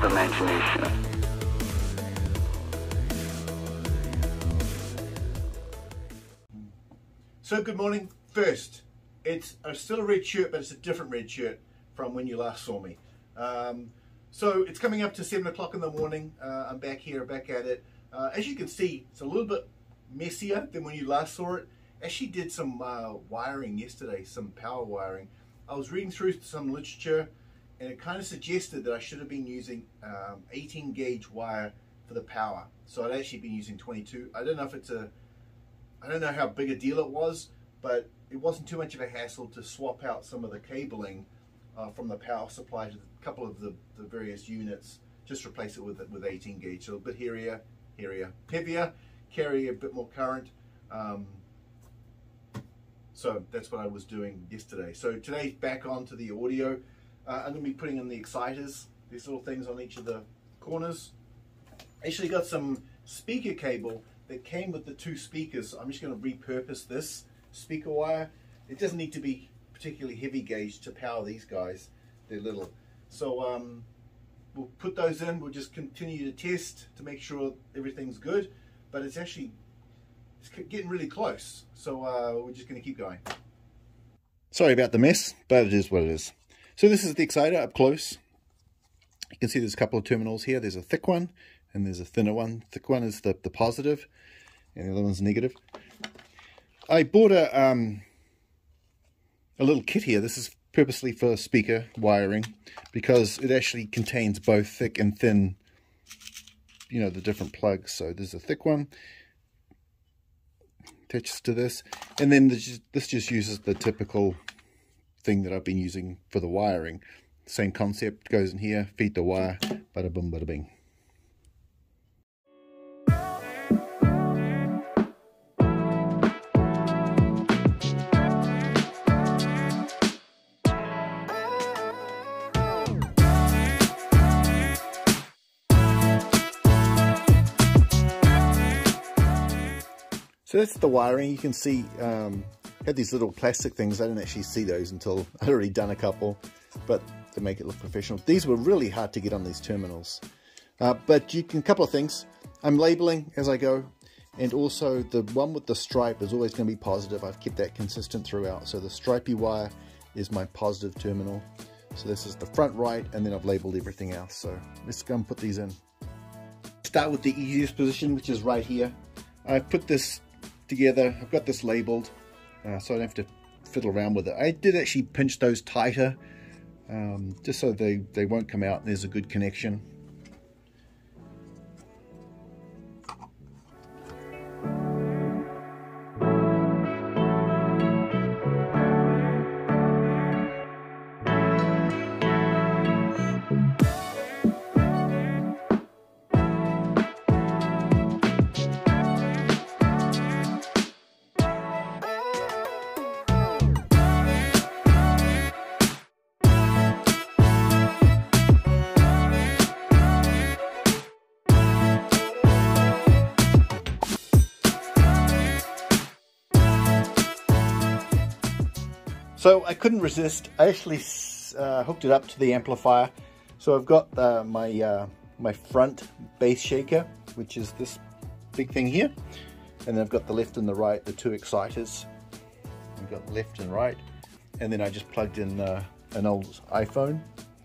imagination. So good morning. First, it's still a red shirt, but it's a different red shirt from when you last saw me. So it's coming up to 7 o'clock in the morning. I'm back here, back at it. As you can see, it's a little bit messier than when you last saw it. Actually did some wiring yesterday, some power wiring. I was reading through some literature and it kind of suggested that I should have been using 18 gauge wire for the power. So I'd actually been using 22. I don't know if it's I don't know how big a deal it was, but it wasn't too much of a hassle to swap out some of the cabling from the power supply to a couple of the various units. Just replace it with 18 gauge. So a bit heavier, carry a bit more current. So that's what I was doing yesterday. So today's back onto the audio. I'm going to be putting in the exciters, these little things on each of the corners. I actually got some speaker cable that came with the two speakers. I'm just going to repurpose this speaker wire. It doesn't need to be particularly heavy gauge to power these guys. They're little. So we'll put those in. We'll just continue to test to make sure everything's good. But it's getting really close. So we're just going to keep going. Sorry about the mess, but it is what it is. So this is the exciter up close. You can see there's a couple of terminals here. There's a thick one and there's a thinner one. Thick one is the positive and the other one's negative. I bought a little kit here. This is purposely for speaker wiring because it actually contains both thick and thin, you know, the different plugs. So there's a thick one attaches to this, and then this just uses the typical thing that I've been using for the wiring. Same concept, goes in here, feed the wire, bada boom, bada bing. So that's the wiring. You can see had these little plastic things. I didn't actually see those until I'd already done a couple, but to make it look professional. These were really hard to get on these terminals. But you can, a couple of things. I'm labeling as I go, and also the one with the stripe is always going to be positive. I've kept that consistent throughout. So the stripy wire is my positive terminal. So this is the front right, and then I've labeled everything else. So let's go and put these in. Start with the easiest position, which is right here. I put this together. I've got this labeled so I don't have to fiddle around with it. I did actually pinch those tighter just so they won't come out and there's a good connection. So I couldn't resist. I actually hooked it up to the amplifier. So I've got my front bass shaker, which is this big thing here, and then I've got the left and the right, the two exciters. I've got left and right, and then I just plugged in an old iPhone,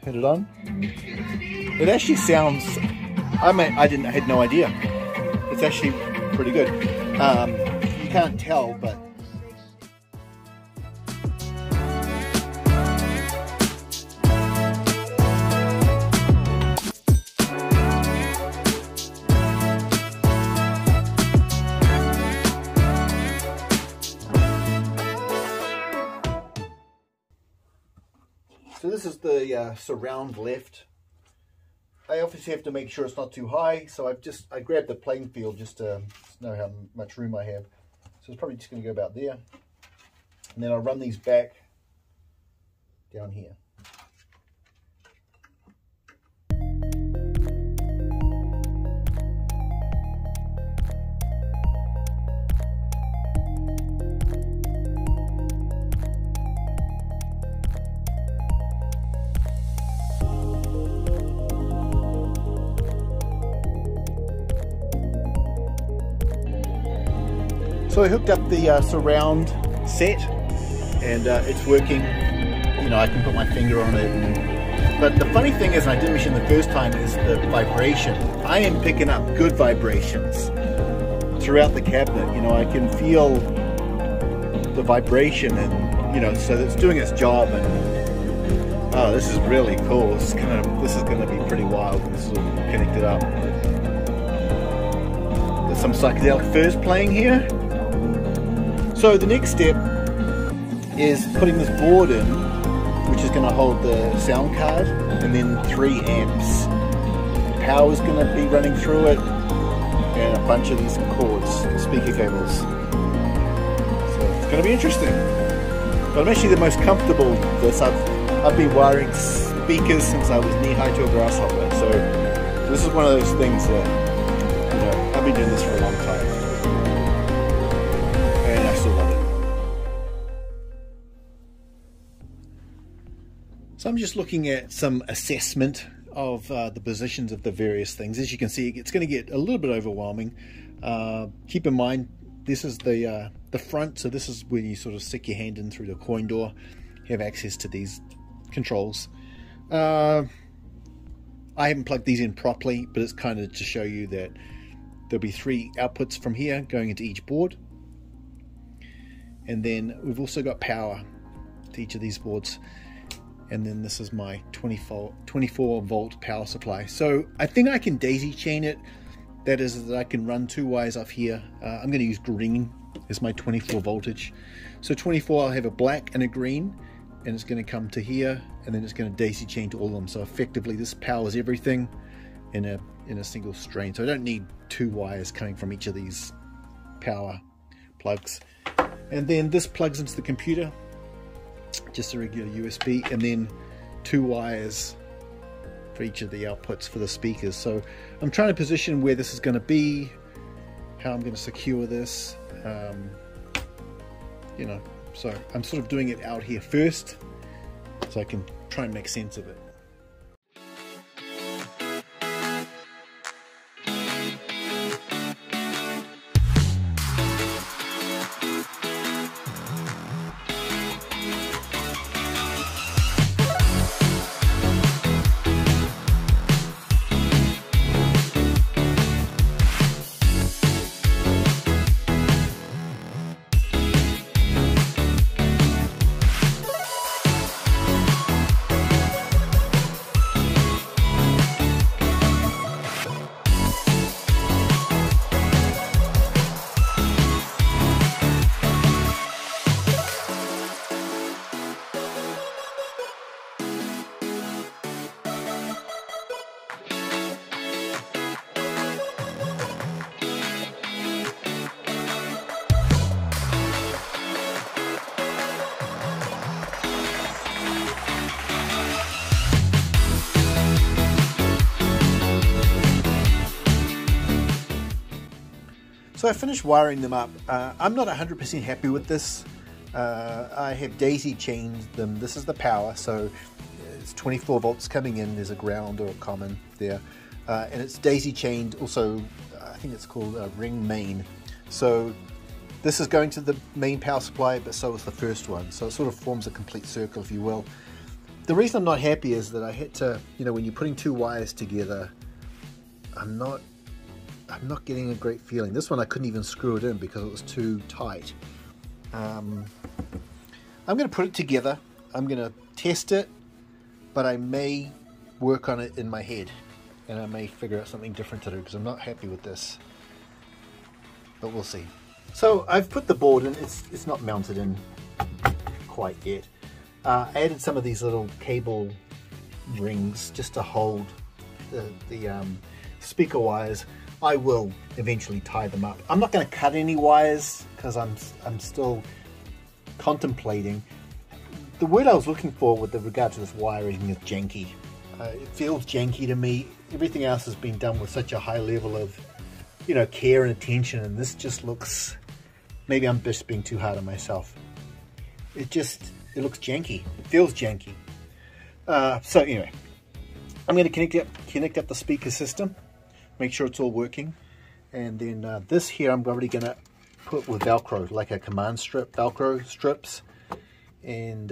had it on. It actually sounds. I had no idea. It's actually pretty good. You can't tell, but. So this is the surround left. I obviously have to make sure it's not too high, so I grabbed the playing field just to know how much room I have. So it's probably just going to go about there. And then I'll run these back down here. So I hooked up the surround set, and it's working. You know, I can put my finger on it. But the funny thing is, and I didn't mention the first time, is the vibration. I am picking up good vibrations throughout the cabinet. You know, I can feel the vibration, and you know, so it's doing its job. And oh, this is really cool. This is going to be pretty wild when this is all connected up. There's some psychedelic fuzz playing here. So the next step is putting this board in, which is going to hold the sound card, and then 3 amps. Power is going to be running through it, and a bunch of these cords, speaker cables. So it's going to be interesting. But I'm actually the most comfortable with this. I've been wiring speakers since I was knee-high to a grasshopper. So this is one of those things that, you know, I've been doing this for a long time. And I still love it. So I'm just looking at some assessment of the positions of the various things. As you can see, it's going to get a little bit overwhelming. Keep in mind, this is the front, so this is where you sort of stick your hand in through the coin door. You have access to these controls. I haven't plugged these in properly, but it's kind of to show you that there'll be 3 outputs from here going into each board. And then we've also got power to each of these boards. And then this is my 24 volt power supply. So I think I can daisy chain it. That is, that I can run 2 wires off here. I'm going to use green as my 24 voltage. So 24, I'll have a black and a green, and it's going to come to here, and then it's going to daisy chain to all of them. So effectively this powers everything in a single strain. So I don't need 2 wires coming from each of these power plugs. And then this plugs into the computer, just a regular USB, and then 2 wires for each of the outputs for the speakers. So I'm trying to position where this is going to be, how I'm going to secure this, you know, so I'm sort of doing it out here first so I can try and make sense of it. So I finished wiring them up. I'm not 100% happy with this. I have daisy chained them. This is the power, so it's 24 volts coming in. There's a ground or a common there, and it's daisy chained. Also, I think it's called a ring main. So this is going to the main power supply, but so is the first one. So it sort of forms a complete circle, if you will. The reason I'm not happy is that I had to, you know, when you're putting 2 wires together, I'm not getting a great feeling. This one I couldn't even screw it in because it was too tight. I'm going to put it together. I'm going to test it, but I may work on it in my head, and I may figure out something different to do because I'm not happy with this. But we'll see. So I've put the board in. It's not mounted in quite yet. I added some of these little cable rings just to hold the speaker wires. I will eventually tie them up. I'm not going to cut any wires because I'm still contemplating. The word I was looking for with regard to this wiring is janky. It feels janky to me. Everything else has been done with such a high level of, you know, care and attention, and this just looks, maybe I'm just being too hard on myself. It looks janky. It feels janky. So anyway, I'm going to connect up the speaker system. Make sure it's all working, and then this here I'm already going to put with Velcro, like a command strip, Velcro strips. And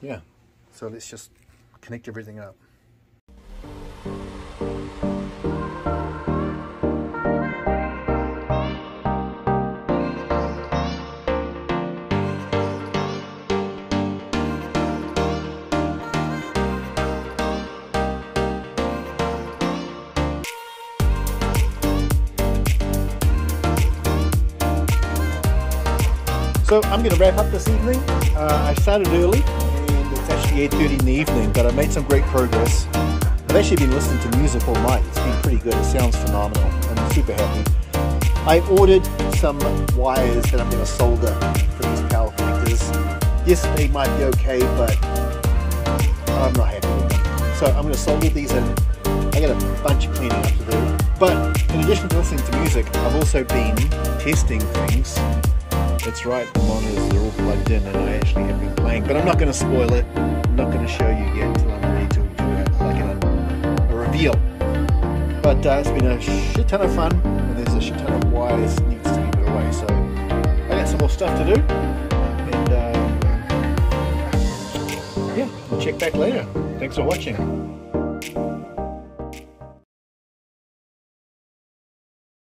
yeah, so let's just connect everything up. So I'm going to wrap up this evening. I started early and it's actually 8:30 in the evening, but I made some great progress. I've actually been listening to music all night. It's been pretty good. It sounds phenomenal. I'm super happy. I ordered some wires that I'm going to solder for these power connectors. Yes, they might be okay, but I'm not happy with them. So I'm going to solder these in. I got a bunch of cleaning up to do. But in addition to listening to music, I've also been testing things. That's right, the monitors are all plugged in and I actually have been playing, but I'm not going to spoil it. I'm not going to show you yet until I'm ready to do a reveal. But it's been a shit ton of fun and there's a shit ton of wires that needs to be put away. So I got some more stuff to do and yeah, we'll check back later. Thanks for watching.